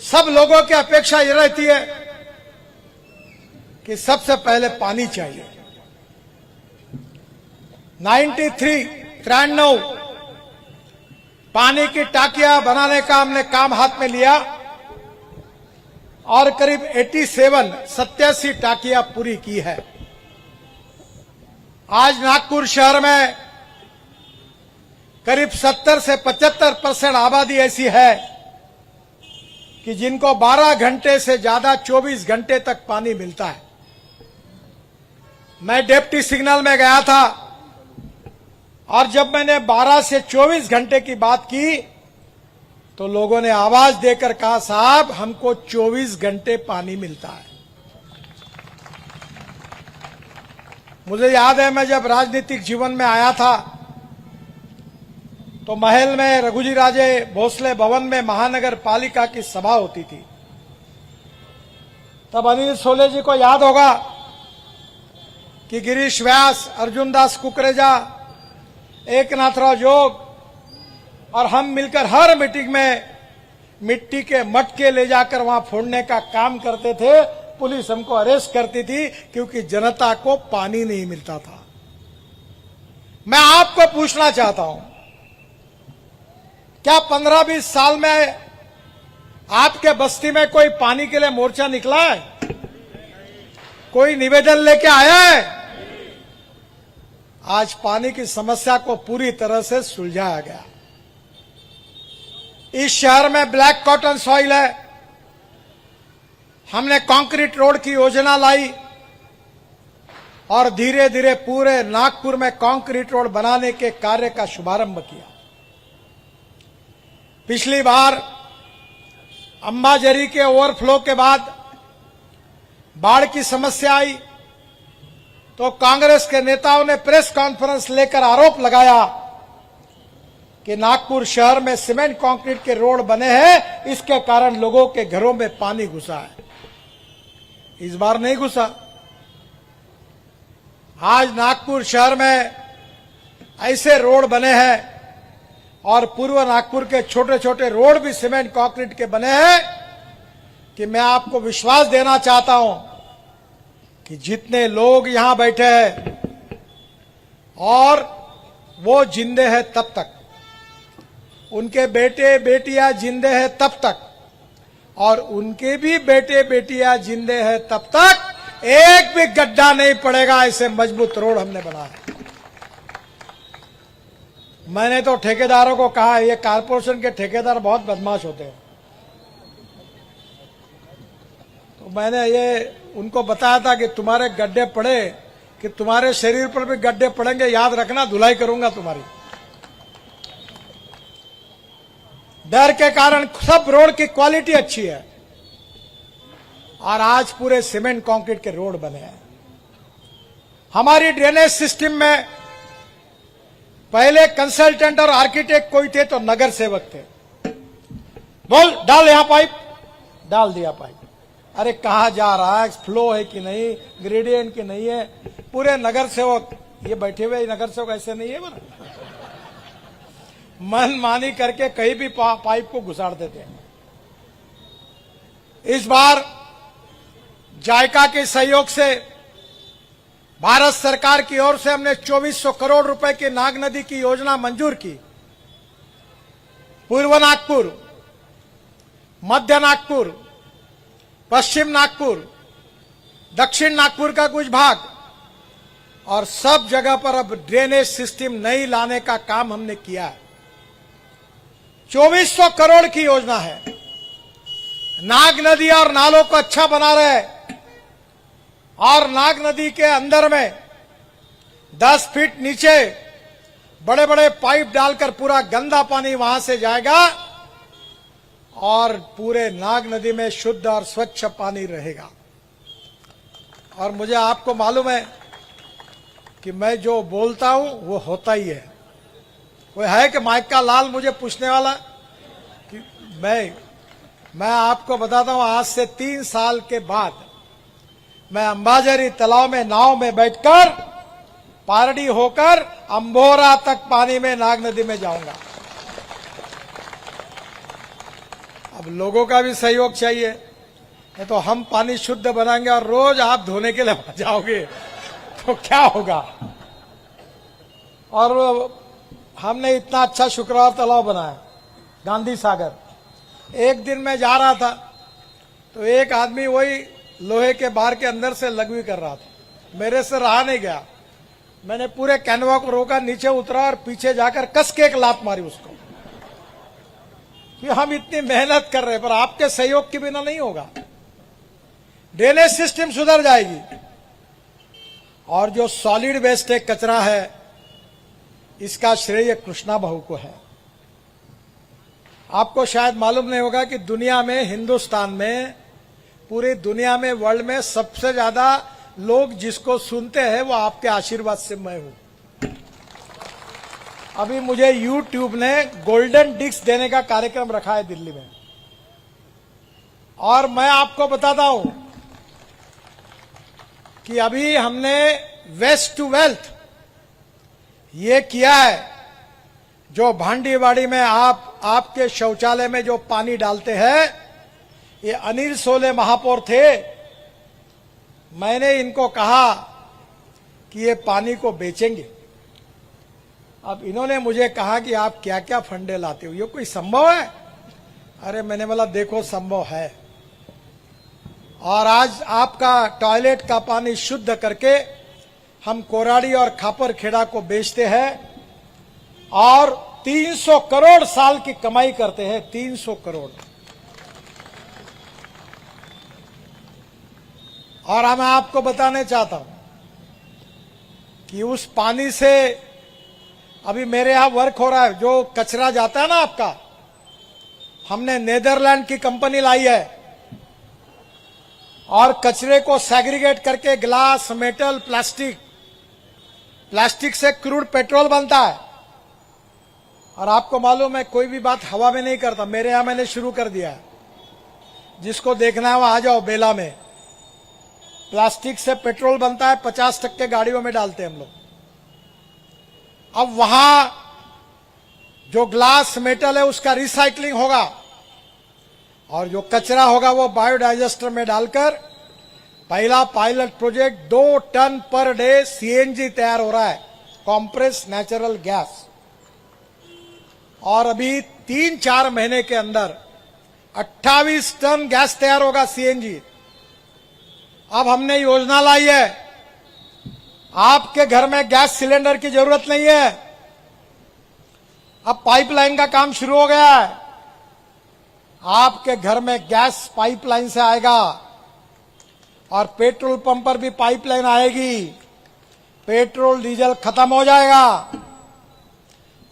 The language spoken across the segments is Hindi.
सब लोगों की अपेक्षा ये रहती है कि सबसे पहले पानी चाहिए। 93 पानी की टाकियां बनाने का हमने काम हाथ में लिया और करीब 87 टाकियां पूरी की है। आज नागपुर शहर में करीब 70 से 75% आबादी ऐसी है कि जिनको 12 घंटे से ज्यादा 24 घंटे तक पानी मिलता है। मैं डिप्टी सिग्नल में गया था और जब मैंने 12 से 24 घंटे की बात की तो लोगों ने आवाज देकर कहा, साहब हमको 24 घंटे पानी मिलता है। मुझे याद है मैं जब राजनीतिक जीवन में आया था तो महल में रघुजी राजे भोसले भवन में महानगर पालिका की सभा होती थी। तब अनिल सोले जी को याद होगा कि गिरीश व्यास, अर्जुन दास कुकरेजा, एकनाथराव जोग और हम मिलकर हर मीटिंग में मिट्टी के मटके ले जाकर वहां फोड़ने का काम करते थे। पुलिस हमको अरेस्ट करती थी क्योंकि जनता को पानी नहीं मिलता था। मैं आपको पूछना चाहता हूं, क्या 15-20 साल में आपके बस्ती में कोई पानी के लिए मोर्चा निकला है? कोई निवेदन लेके आया है? आज पानी की समस्या को पूरी तरह से सुलझाया गया। इस शहर में ब्लैक कॉटन सॉइल है। हमने कंक्रीट रोड की योजना लाई और धीरे धीरे पूरे नागपुर में कंक्रीट रोड बनाने के कार्य का शुभारंभ किया। पिछली बार अंबाझरी के ओवरफ्लो के बाद बाढ़ की समस्या आई तो कांग्रेस के नेताओं ने प्रेस कॉन्फ्रेंस लेकर आरोप लगाया कि नागपुर शहर में सीमेंट कंक्रीट के रोड बने हैं, इसके कारण लोगों के घरों में पानी घुसा है। इस बार नहीं घुसा। आज नागपुर शहर में ऐसे रोड बने हैं और पूर्व नागपुर के छोटे छोटे रोड भी सीमेंट कंक्रीट के बने हैं कि मैं आपको विश्वास देना चाहता हूं कि जितने लोग यहां बैठे हैं और वो जिंदे हैं तब तक, उनके बेटे बेटियां जिंदे हैं तब तक और उनके भी बेटे बेटियां जिंदे हैं तब तक एक भी गड्ढा नहीं पड़ेगा। ऐसे मजबूत रोड हमने बनाया। मैंने तो ठेकेदारों को कहा, ये कारपोरेशन के ठेकेदार बहुत बदमाश होते हैं, तो मैंने ये उनको बताया था कि तुम्हारे गड्ढे पड़े कि तुम्हारे शरीर पर भी गड्ढे पड़ेंगे, याद रखना, धुलाई करूंगा तुम्हारी। डर के कारण सब रोड की क्वालिटी अच्छी है और आज पूरे सीमेंट कंक्रीट के रोड बने हैं। हमारी ड्रेनेज सिस्टम में पहले कंसल्टेंट और आर्किटेक्ट कोई थे तो नगर सेवक थे। बोल डाल यहां पाइप, डाल दिया पाइप। अरे कहां जा रहा है, फ्लो है कि नहीं, ग्रेडियंट की नहीं है, पूरे नगर सेवक, ये बैठे हुए नगर सेवक ऐसे नहीं है, मन मानी करके कहीं भी पाइप को घुसाड़ देते हैं। इस बार जायका के सहयोग से भारत सरकार की ओर से हमने 2400 करोड़ रुपए की नाग नदी की योजना मंजूर की। पूर्व नागपुर, मध्य नागपुर, पश्चिम नागपुर, दक्षिण नागपुर का कुछ भाग और सब जगह पर अब ड्रेनेज सिस्टम नई लाने का काम हमने किया है। 2400 करोड़ की योजना है। नाग नदी और नालों को अच्छा बना रहे और नाग नदी के अंदर में 10 फीट नीचे बड़े बड़े पाइप डालकर पूरा गंदा पानी वहां से जाएगा और पूरे नाग नदी में शुद्ध और स्वच्छ पानी रहेगा। और मुझे आपको मालूम है कि मैं जो बोलता हूं वो होता ही है। कोई है कि माइक का लाल मुझे पूछने वाला कि मैं आपको बताता हूं, आज से 3 साल के बाद मैं अंबाझरी तालाब में नाव में बैठकर पारडी होकर अंबोरा तक पानी में नाग नदी में जाऊंगा। अब लोगों का भी सहयोग चाहिए, नहीं तो हम पानी शुद्ध बनाएंगे और रोज आप धोने के लिए वहां जाओगे तो क्या होगा। और हमने इतना अच्छा शुक्रवार तालाब बनाया गांधी सागर। एक दिन मैं जा रहा था तो एक आदमी वही लोहे के बार के अंदर से लगवी कर रहा था, मेरे से रहा नहीं गया। मैंने पूरे कैनवा को रोका, नीचे उतरा और पीछे जाकर कस के एक लात मारी उसको कि हम इतनी मेहनत कर रहे हैं पर आपके सहयोग के बिना नहीं होगा। ड्रेनेज सिस्टम सुधर जाएगी और जो सॉलिड वेस्ट एक कचरा है इसका श्रेय कृष्णा बहू को है। आपको शायद मालूम नहीं होगा कि दुनिया में, हिंदुस्तान में, पूरी दुनिया में, वर्ल्ड में सबसे ज्यादा लोग जिसको सुनते हैं वो आपके आशीर्वाद से मैं हूं। अभी मुझे YouTube ने गोल्डन डिस्क देने का कार्यक्रम रखा है दिल्ली में, और मैं आपको बताता हूं कि अभी हमने वेस्ट टू वेल्थ ये किया है। जो भांडीवाड़ी में आपके शौचालय में जो पानी डालते हैं, ये अनिल सोले महापौर थे, मैंने इनको कहा कि ये पानी को बेचेंगे। अब इन्होंने मुझे कहा कि आप क्या क्या फंडे लाते हो, ये कोई संभव है? अरे मैंने बोला देखो संभव है, और आज आपका टॉयलेट का पानी शुद्ध करके हम कोराड़ी और खापरखेड़ा को बेचते हैं और 300 करोड़ साल की कमाई करते हैं। 300 करोड़। और मैं आपको बताने चाहता हूं कि उस पानी से अभी मेरे यहां वर्क हो रहा है, जो कचरा जाता है ना आपका, हमने नीदरलैंड की कंपनी लाई है और कचरे को सेग्रीगेट करके ग्लास, मेटल, प्लास्टिक से क्रूड पेट्रोल बनता है। और आपको मालूम है कोई भी बात हवा में नहीं करता, मेरे यहां मैंने शुरू कर दिया है। जिसको देखना है वो आ जाओ बेला में। प्लास्टिक से पेट्रोल बनता है, 50% गाड़ियों में डालते हैं हम लोग। अब वहां जो ग्लास, मेटल है उसका रिसाइकलिंग होगा और जो कचरा होगा वो बायोडाइजेस्टर में डालकर पहला pilot project 2 ton per day CNG तैयार हो रहा है, कॉम्प्रेस नेचुरल गैस। और अभी 3-4 महीने के अंदर 28 टन गैस तैयार होगा सीएनजी। अब हमने योजना लाई है, आपके घर में गैस सिलेंडर की जरूरत नहीं है। अब पाइपलाइन का काम शुरू हो गया है, आपके घर में गैस पाइपलाइन से आएगा और पेट्रोल पंप पर भी पाइपलाइन आएगी। पेट्रोल डीजल खत्म हो जाएगा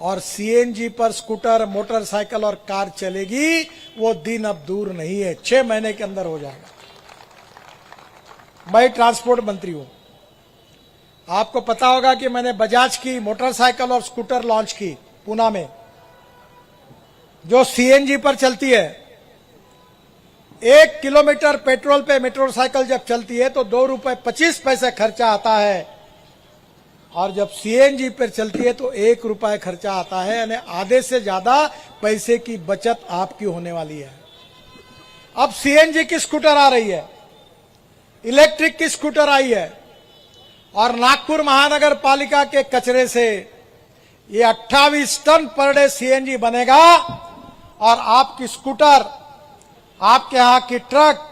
और सीएनजी पर स्कूटर, मोटरसाइकिल और कार चलेगी। वो दिन अब दूर नहीं है, 6 महीने के अंदर हो जाएगा। मैं ट्रांसपोर्ट मंत्री हूं, आपको पता होगा कि मैंने बजाज की मोटरसाइकिल और स्कूटर लॉन्च की पूना में, जो सीएनजी पर चलती है। 1 किलोमीटर पेट्रोल पे मोटरसाइकिल जब चलती है तो 2 रुपए 25 पैसे खर्चा आता है, और जब सीएनजी पर चलती है तो 1 रुपए खर्चा आता है, यानी आधे से ज्यादा पैसे की बचत आपकी होने वाली है। अब सीएनजी की स्कूटर आ रही है, इलेक्ट्रिक की स्कूटर आई है, और नागपुर महानगर पालिका के कचरे से ये 28 टन पर डे सीएनजी बनेगा और आपकी स्कूटर, आपके यहां की ट्रक,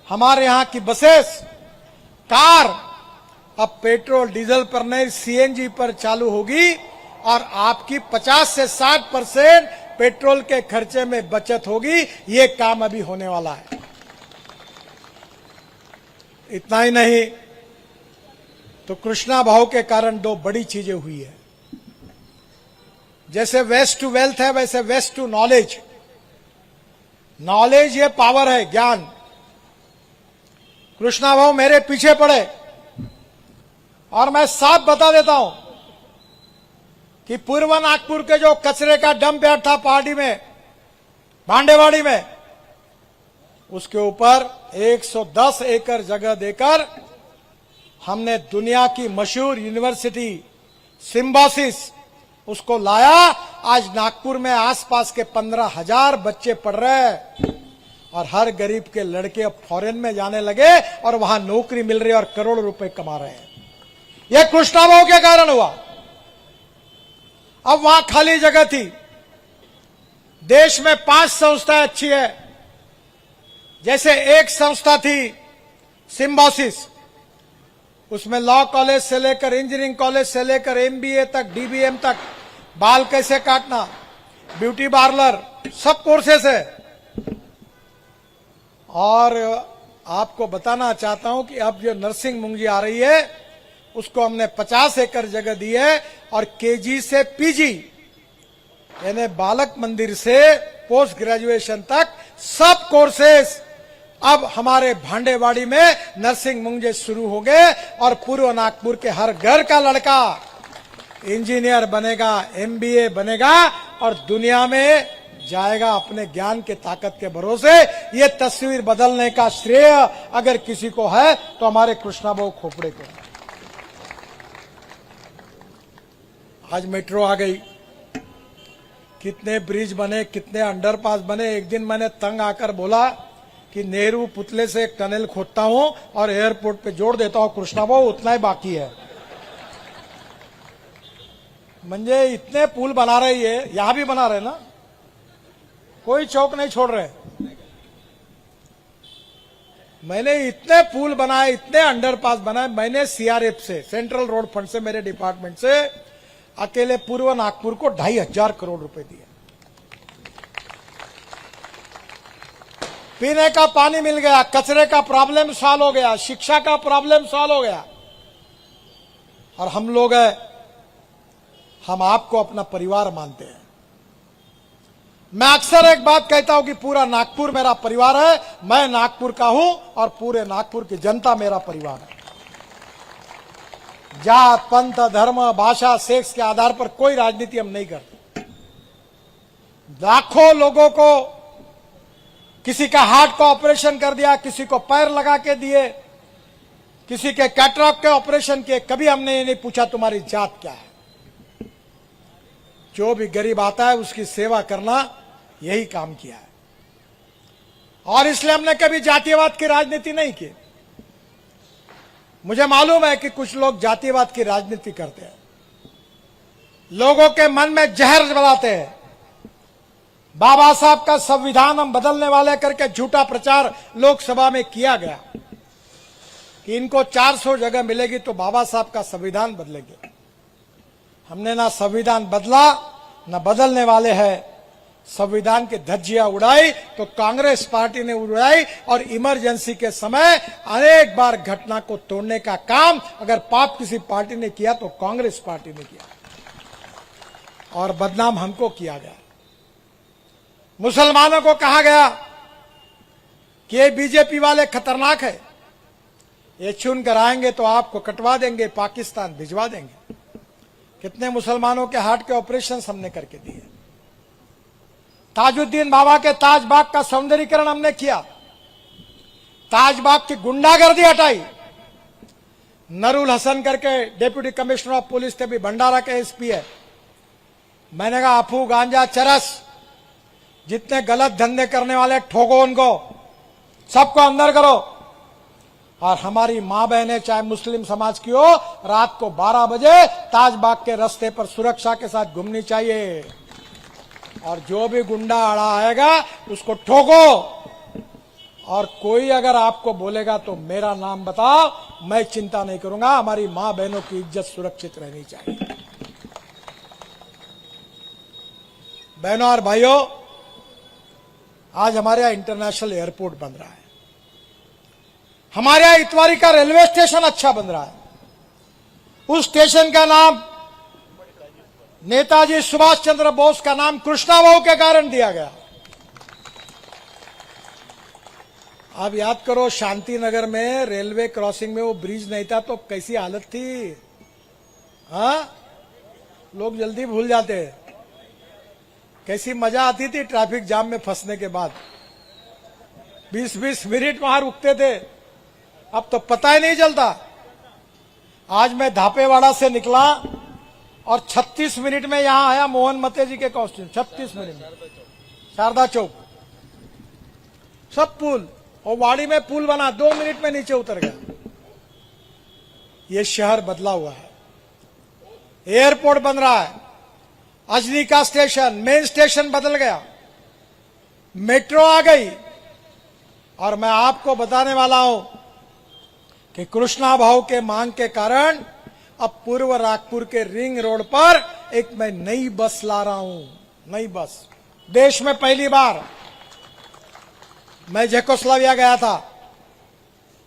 हमारे यहां की बसेस, कार अब पेट्रोल डीजल पर नहीं सीएनजी पर चालू होगी और आपकी 50 से 60% पेट्रोल के खर्चे में बचत होगी। ये काम अभी होने वाला है। इतना ही नहीं तो कृष्णा भाव के कारण 2 बड़ी चीजें हुई है। जैसे वेस्ट टू वेल्थ है, वैसे वेस्ट टू नॉलेज। नॉलेज ये पावर है, ज्ञान। कृष्णा भाव मेरे पीछे पड़े और मैं साफ बता देता हूं कि पूर्व नागपुर के जो कचरे का डंप यार्ड था पहाड़ी में, भांडेवाड़ी में, उसके ऊपर 110 एकड़ जगह देकर हमने दुनिया की मशहूर यूनिवर्सिटी सिम्बायोसिस उसको लाया। आज नागपुर में आसपास के 15,000 बच्चे पढ़ रहे हैं। और हर गरीब के लड़के अब फॉरेन में जाने लगे और वहां नौकरी मिल रही है और करोड़ों रुपए कमा रहे हैं। यह कृष्णाभाव के कारण हुआ। अब वहां खाली जगह थी। देश में 5 संस्थाएं अच्छी है। जैसे एक संस्था थी सिम्बोसिस, उसमें लॉ कॉलेज से लेकर इंजीनियरिंग कॉलेज से लेकर एमबीए तक, डीबीएम तक, बाल कैसे काटना, ब्यूटी पार्लर, सब कोर्सेस है। और आपको बताना चाहता हूं कि अब जो नर्सिंग मुंगी आ रही है उसको हमने 50 एकड़ जगह दी है और केजी से पीजी यानी बालक मंदिर से पोस्ट ग्रेजुएशन तक सब कोर्सेस अब हमारे भांडेवाड़ी में नर्सिंग मुंगे शुरू हो गए और पूर्व नागपुर के हर घर का लड़का इंजीनियर बनेगा, एमबीए बनेगा और दुनिया में जाएगा अपने ज्ञान के ताकत के भरोसे। ये तस्वीर बदलने का श्रेय अगर किसी को है तो हमारे कृष्णाभाऊ खोपड़े को। आज मेट्रो आ गई, कितने ब्रिज बने, कितने अंडरपास बने। एक दिन मैंने तंग आकर बोला कि नेहरू पुतले से एक टनल खोदता हूं और एयरपोर्ट पे जोड़ देता हूं। कृष्णाभाऊ उतना ही बाकी है। म्हणजे इतने पुल बना रही है, यहां भी बना रहे ना, कोई चौक नहीं छोड़ रहे। मैंने इतने पुल बनाए, इतने अंडरपास बनाए। मैंने सीआरएफ से, सेंट्रल रोड फंड से, मेरे डिपार्टमेंट से अकेले पूर्व नागपुर को 2,500 करोड़ रुपए दिए। पीने का पानी मिल गया, कचरे का प्रॉब्लम सॉल्व हो गया, शिक्षा का प्रॉब्लम सॉल्व हो गया। और हम लोग हैं, हम आपको अपना परिवार मानते हैं। मैं अक्सर एक बात कहता हूं कि पूरा नागपुर मेरा परिवार है। मैं नागपुर का हूं और पूरे नागपुर की जनता मेरा परिवार है। जात, पंथ, धर्म, भाषा, सेक्स के आधार पर कोई राजनीति हम नहीं करते। लाखों लोगों को, किसी का हार्ट का ऑपरेशन कर दिया, किसी को पैर लगा के दिए, किसी के कैटरॉक्ट के ऑपरेशन किए। कभी हमने ये नहीं पूछा तुम्हारी जात क्या है। जो भी गरीब आता है उसकी सेवा करना, यही काम किया है। और इसलिए हमने कभी जातिवाद की राजनीति नहीं की। मुझे मालूम है कि कुछ लोग जातिवाद की राजनीति करते हैं, लोगों के मन में जहर बनाते हैं। बाबा साहब का संविधान हम बदलने वाले करके झूठा प्रचार लोकसभा में किया गया कि इनको 400 जगह मिलेगी तो बाबा साहब का संविधान बदलेंगे। हमने ना संविधान बदला, ना बदलने वाले हैं। संविधान की धज्जियां उड़ाई तो कांग्रेस पार्टी ने उड़ाई और इमरजेंसी के समय अनेक बार घटना को तोड़ने का काम अगर पाप किसी पार्टी ने किया तो कांग्रेस पार्टी ने किया और बदनाम हमको किया गया। मुसलमानों को कहा गया कि ये बीजेपी वाले खतरनाक है, ये चुन कर आएंगे तो आपको कटवा देंगे, पाकिस्तान भिजवा देंगे। कितने मुसलमानों के हार्ट के ऑपरेशन हमने करके दिए। ताजुद्दीन बाबा के ताजबाग का सौंदर्यीकरण हमने किया, ताजबाग की गुंडागर्दी हटाई। नरुल हसन करके डेप्यूटी कमिश्नर ऑफ पुलिस थे, भी भंडारा के एसपी है। मैंने कहा अफू, गांजा, चरस, जितने गलत धंधे करने वाले ठोको उनको, सबको अंदर करो। और हमारी मां बहनें चाहे मुस्लिम समाज की हो, रात को 12 बजे ताजबाग के रास्ते पर सुरक्षा के साथ घूमनी चाहिए। और जो भी गुंडा अड़ा आएगा उसको ठोको। और कोई अगर आपको बोलेगा तो मेरा नाम बताओ, मैं चिंता नहीं करूंगा। हमारी मां बहनों की इज्जत सुरक्षित रहनी चाहिए। बहनों और भाइयों, आज हमारे यहां इंटरनेशनल एयरपोर्ट बन रहा है। हमारे यहां इतवारी का रेलवे स्टेशन अच्छा बन रहा है। उस स्टेशन का नाम नेताजी सुभाष चंद्र बोस का नाम कृष्णाभाऊ के कारण दिया गया। आप याद करो, शांति नगर में रेलवे क्रॉसिंग में वो ब्रिज नहीं था तो कैसी हालत थी। हाँ, लोग जल्दी भूल जाते हैं। कैसी मजा आती थी ट्रैफिक जाम में फंसने के बाद। 20-20 मिनट वहां रुकते थे, अब तो पता ही नहीं चलता। आज मैं धापेवाड़ा से निकला और 36 मिनट में यहां आया मोहन मते जी के कॉस्ट्यूम। 36 मिनट में शारदा चौक। सब पुल, और वाड़ी में पुल बना, 2 मिनट में नीचे उतर गया। ये शहर बदला हुआ है। एयरपोर्ट बन रहा है, अजनी का स्टेशन, मेन स्टेशन बदल गया, मेट्रो आ गई। और मैं आपको बताने वाला हूं कि कृष्णा भाऊ के मांग के कारण अब पूर्व नागपुर के रिंग रोड पर एक मैं नई बस ला रहा हूं, नई बस। देश में पहली बार मैं चेकोस्लोवाकिया गया था,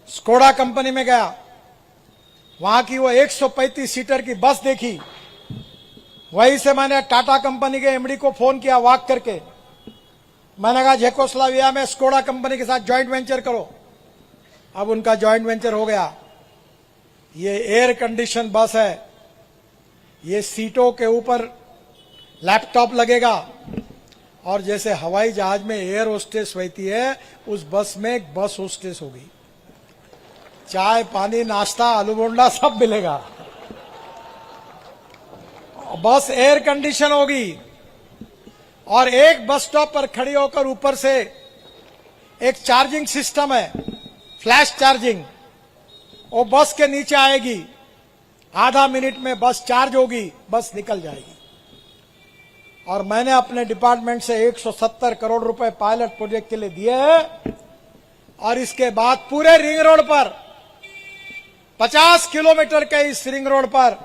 स्कोडा कंपनी में गया, वहां की वो 135 सीटर की बस देखी। वहीं से मैंने टाटा कंपनी के एमडी को फोन किया वॉक करके। मैंने कहा चेकोस्लोवाकिया में स्कोडा कंपनी के साथ ज्वाइंट वेंचर करो। अब उनका ज्वाइंट वेंचर हो गया। ये एयर कंडीशन बस है, ये सीटों के ऊपर लैपटॉप लगेगा, और जैसे हवाई जहाज में एयर होस्टेस रहती है, उस बस में एक बस होस्टेस होगी। चाय पानी नाश्ता आलू बोंडा सब मिलेगा। बस एयर कंडीशन होगी, और एक बस स्टॉप पर खड़ी होकर ऊपर से एक चार्जिंग सिस्टम है, फ्लैश चार्जिंग, वो बस के नीचे आएगी। आधा मिनट में बस चार्ज होगी, बस निकल जाएगी। और मैंने अपने डिपार्टमेंट से 170 करोड़ रुपए पायलट प्रोजेक्ट के लिए दिए हैं। और इसके बाद पूरे रिंग रोड पर 50 किलोमीटर के इस रिंग रोड पर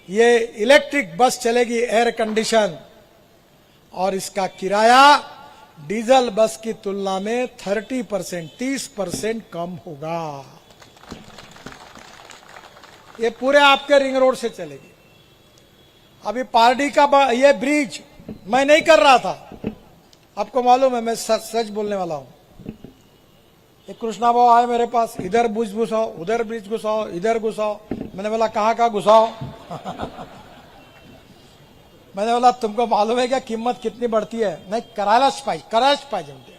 ये इलेक्ट्रिक बस चलेगी, एयर कंडीशन, और इसका किराया डीजल बस की तुलना में 30% कम होगा। ये पूरे आपके रिंग रोड से चलेगी। अभी पारडी का ये ब्रिज मैं नहीं कर रहा था, आपको मालूम है, मैं सच बोलने वाला हूं। ये कृष्णा भाऊ आए मेरे पास, इधर ब्रिज घुसाओ, उधर ब्रिज घुसाओ, इधर घुसाओ। मैंने बोला कहाँ घुसाओ? मैंने बोला तुमको मालूम है क्या कीमत कितनी बढ़ती है? नहीं, करायलाच पाहिजे म्हणते,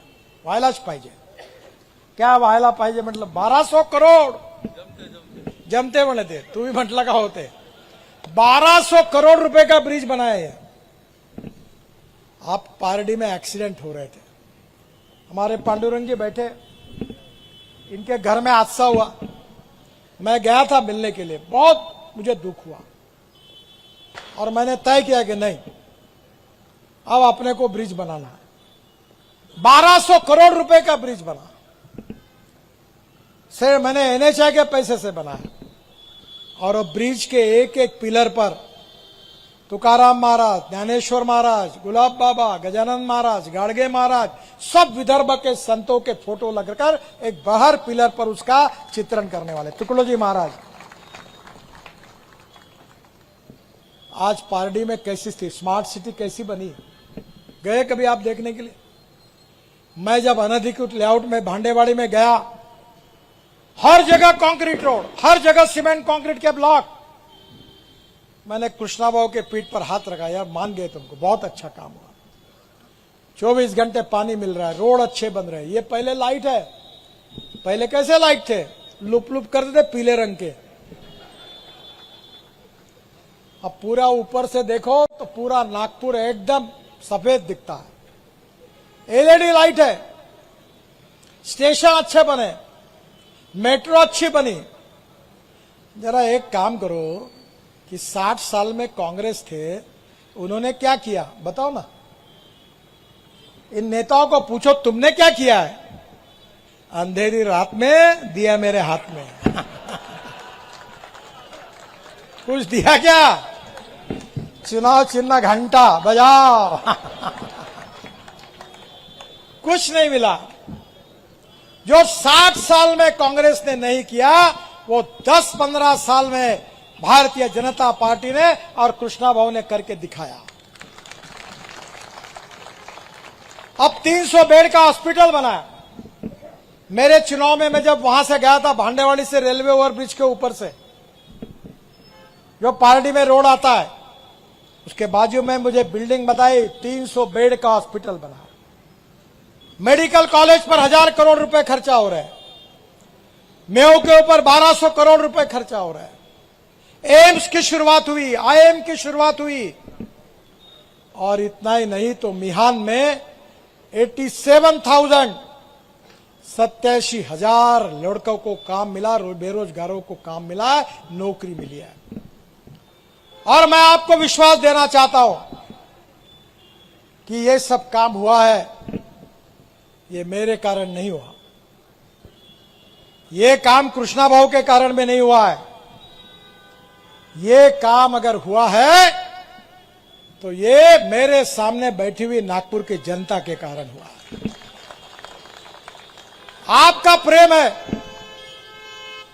व्हायलाच पाहिजे। क्या व्हायला पाहिजे मतलब 1200 करोड़ जमते म्हणे ते, तुम्ही म्हटलं का होते। 1200 करोड़ रुपए का ब्रिज बनाया है। आप पारडी में एक्सीडेंट हो रहे थे, हमारे पांडुरंग जी बैठे, इनके घर में हादसा हुआ। मैं गया था मिलने के लिए, बहुत मुझे दुख हुआ, और मैंने तय किया कि नहीं, अब अपने को ब्रिज बनाना है। 1200 करोड़ रुपए का ब्रिज बना, से मैंने एनएचआई के पैसे से बनाया। और ब्रिज के एक एक पिलर पर तुकाराम महाराज, ज्ञानेश्वर महाराज, गुलाब बाबा, गजानन महाराज, गाड़गे महाराज, सब विदर्भ के संतों के फोटो लगकर एक बाहर पिलर पर उसका चित्रण करने वाले तुकडोजी महाराज। आज पारडी में कैसी थी, स्मार्ट सिटी कैसी बनी, गए कभी आप देखने के लिए? मैं जब अनधिकृत लेआउट में भांडेवाड़ी में गया, हर जगह कंक्रीट रोड, हर जगह सीमेंट कंक्रीट के ब्लॉक। मैंने कृष्णा भाऊ के पीठ पर हाथ रखा, यार मान गए तुमको, बहुत अच्छा काम हुआ। 24 घंटे पानी मिल रहा है, रोड अच्छे बन रहे हैं। ये पहले लाइट है, पहले कैसे लाइट थे, लुप लुप करते थे पीले रंग के। अब पूरा ऊपर से देखो तो पूरा नागपुर एकदम सफेद दिखता है। एलईडी लाइट है, स्टेशन अच्छे बने, मेट्रो अच्छी बनी। जरा एक काम करो कि 60 साल में कांग्रेस थे, उन्होंने क्या किया बताओ ना। इन नेताओं को पूछो तुमने क्या किया है? अंधेरी रात में दिया मेरे हाथ में। कुछ दिया क्या? चुनाव चिन्ह घंटा बजाओ। कुछ नहीं मिला। जो 60 साल में कांग्रेस ने नहीं किया, वो 10-15 साल में भारतीय जनता पार्टी ने और कृष्णा भाऊ ने करके दिखाया। अब 300 बेड का हॉस्पिटल बना। मेरे चुनाव में मैं जब वहां से गया था, भांडेवाड़ी से रेलवे ओवरब्रिज के ऊपर से जो पारडी में रोड आता है, उसके बाजू में मुझे बिल्डिंग बताई, 300 बेड का हॉस्पिटल बना। मेडिकल कॉलेज पर 1000 करोड़ रुपए खर्चा हो रहा है। मेयो के ऊपर 1200 करोड़ रुपए खर्चा हो रहा है। एम्स की शुरुआत हुई, आईएम की शुरुआत हुई। और इतना ही नहीं तो मिहान में 87,000 87,000 लड़कों को काम मिला, बेरोजगारों को काम मिला, नौकरी मिली है। और मैं आपको विश्वास देना चाहता हूं कि ये सब काम हुआ है, ये मेरे कारण नहीं हुआ, ये काम कृष्णा भाऊ के कारण में नहीं हुआ है। ये काम अगर हुआ है तो ये मेरे सामने बैठी हुई नागपुर की जनता के कारण हुआ है। आपका प्रेम है,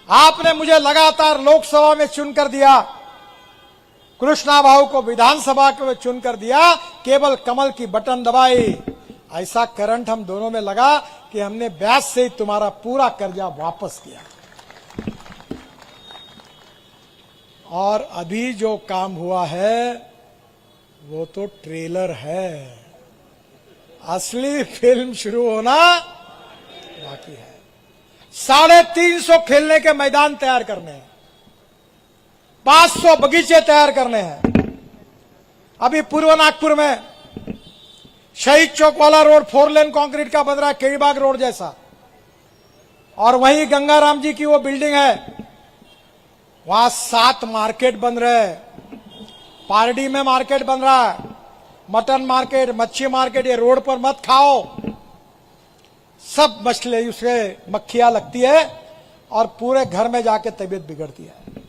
आपने मुझे लगातार लोकसभा में चुनकर दिया, कृष्णा भाऊ को विधानसभा में चुनकर दिया, केवल कमल की बटन दबाई, ऐसा करंट हम दोनों में लगा कि हमने ब्याज से ही तुम्हारा पूरा कर्जा वापस किया। और अभी जो काम हुआ है वो तो ट्रेलर है, असली फिल्म शुरू होना बाकी है। 350 खेलने के मैदान तैयार करने हैं, 500 बगीचे तैयार करने हैं। अभी पूर्व नागपुर में शहीद चौक वाला रोड 4 लेन कंक्रीट का बन रहा है, केड़ीबाग रोड जैसा। और वहीं गंगाराम जी की वो बिल्डिंग है, वहां 7 मार्केट बन रहे हैं। पारडी में मार्केट बन रहा है, मटन मार्केट, मच्छी मार्केट। ये रोड पर मत खाओ, सब मछली उससे मक्खियां लगती है और पूरे घर में जाके तबीयत बिगड़ती है।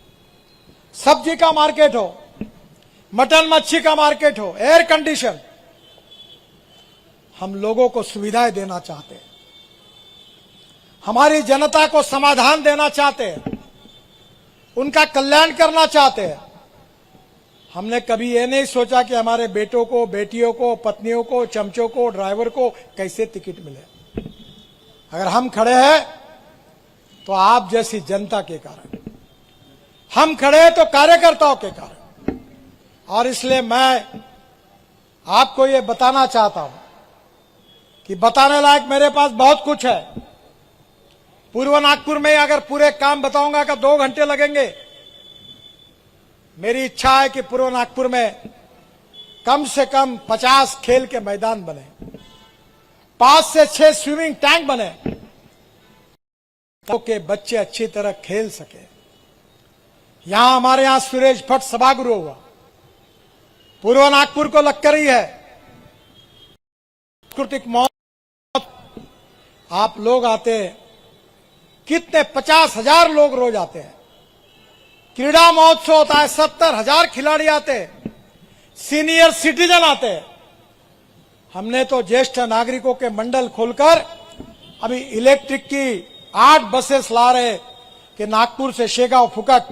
सब्जी का मार्केट हो, मटन मच्छी का मार्केट हो, एयर कंडीशन। हम लोगों को सुविधाएं देना चाहते हैं, हमारी जनता को समाधान देना चाहते हैं, उनका कल्याण करना चाहते हैं। हमने कभी ये नहीं सोचा कि हमारे बेटों को, बेटियों को, पत्नियों को, चमचों को, ड्राइवर को कैसे टिकट मिले। अगर हम खड़े हैं तो आप जैसी जनता के कारण, हम खड़े हैं तो कार्यकर्ताओं के कारण। और इसलिए मैं आपको ये बताना चाहता हूं कि बताने लायक मेरे पास बहुत कुछ है। पूर्व नागपुर में अगर पूरे काम बताऊंगा तो 2 घंटे लगेंगे। मेरी इच्छा है कि पूर्व नागपुर में कम से कम 50 खेल के मैदान बने, 5 से 6 स्विमिंग टैंक बने, ताकि बच्चे अच्छी तरह खेल सके। यहां हमारे यहां सुरेश भट्ट सभागृह हुआ, पूर्व नागपुर को लगकर ही है। सांस्कृतिक महोत्सव आप लोग आते हैं, कितने 50,000 लोग रोज आते हैं। क्रीड़ा महोत्सव होता है, 70,000 खिलाड़ी आते हैं, सीनियर सिटीजन आते हैं। हमने तो ज्येष्ठ नागरिकों के मंडल खोलकर अभी इलेक्ट्रिक की 8 बसेस ला रहे कि नागपुर से शेगांव फुकट,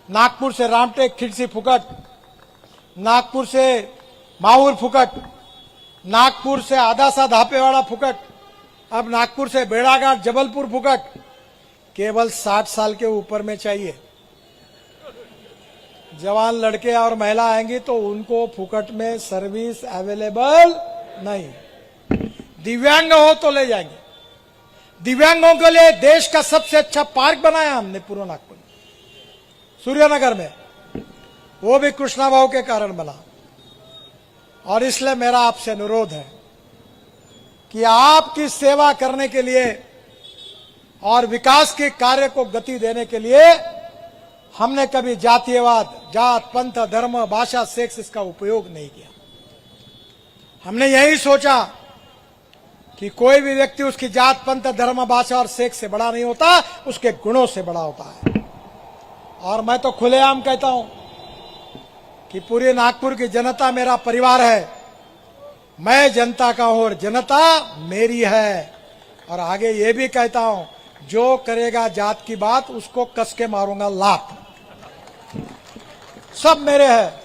नागपुर से रामटेक खिड़सी फुकट, नागपुर से माहूर फुकट, नागपुर से आदासा धापेवाड़ा फुकट, अब नागपुर से बेड़ाघाट जबलपुर फुकट। केवल 60 साल के ऊपर में चाहिए। जवान लड़के और महिला आएंगी तो उनको फुकट में सर्विस अवेलेबल नहीं। दिव्यांग हो तो ले जाएंगे। दिव्यांगों के लिए देश का सबसे अच्छा पार्क बनाया हमने पूर्व नागपुर में, सूर्यनगर में, वो भी कृष्णा भाऊ के कारण बना। और इसलिए मेरा आपसे अनुरोध है कि आपकी सेवा करने के लिए और विकास के कार्य को गति देने के लिए हमने कभी जातीयवाद, जात, पंथ, धर्म, भाषा, सेक्स इसका उपयोग नहीं किया। हमने यही सोचा कि कोई भी व्यक्ति उसकी जात, पंथ, धर्म, भाषा और सेक्स से बड़ा नहीं होता, उसके गुणों से बड़ा होता है। और मैं तो खुलेआम कहता हूं कि पूरे नागपुर की जनता मेरा परिवार है। मैं जनता का हूं और जनता मेरी है। और आगे ये भी कहता हूं, जो करेगा जात की बात उसको कस के मारूंगा लात। सब मेरे हैं।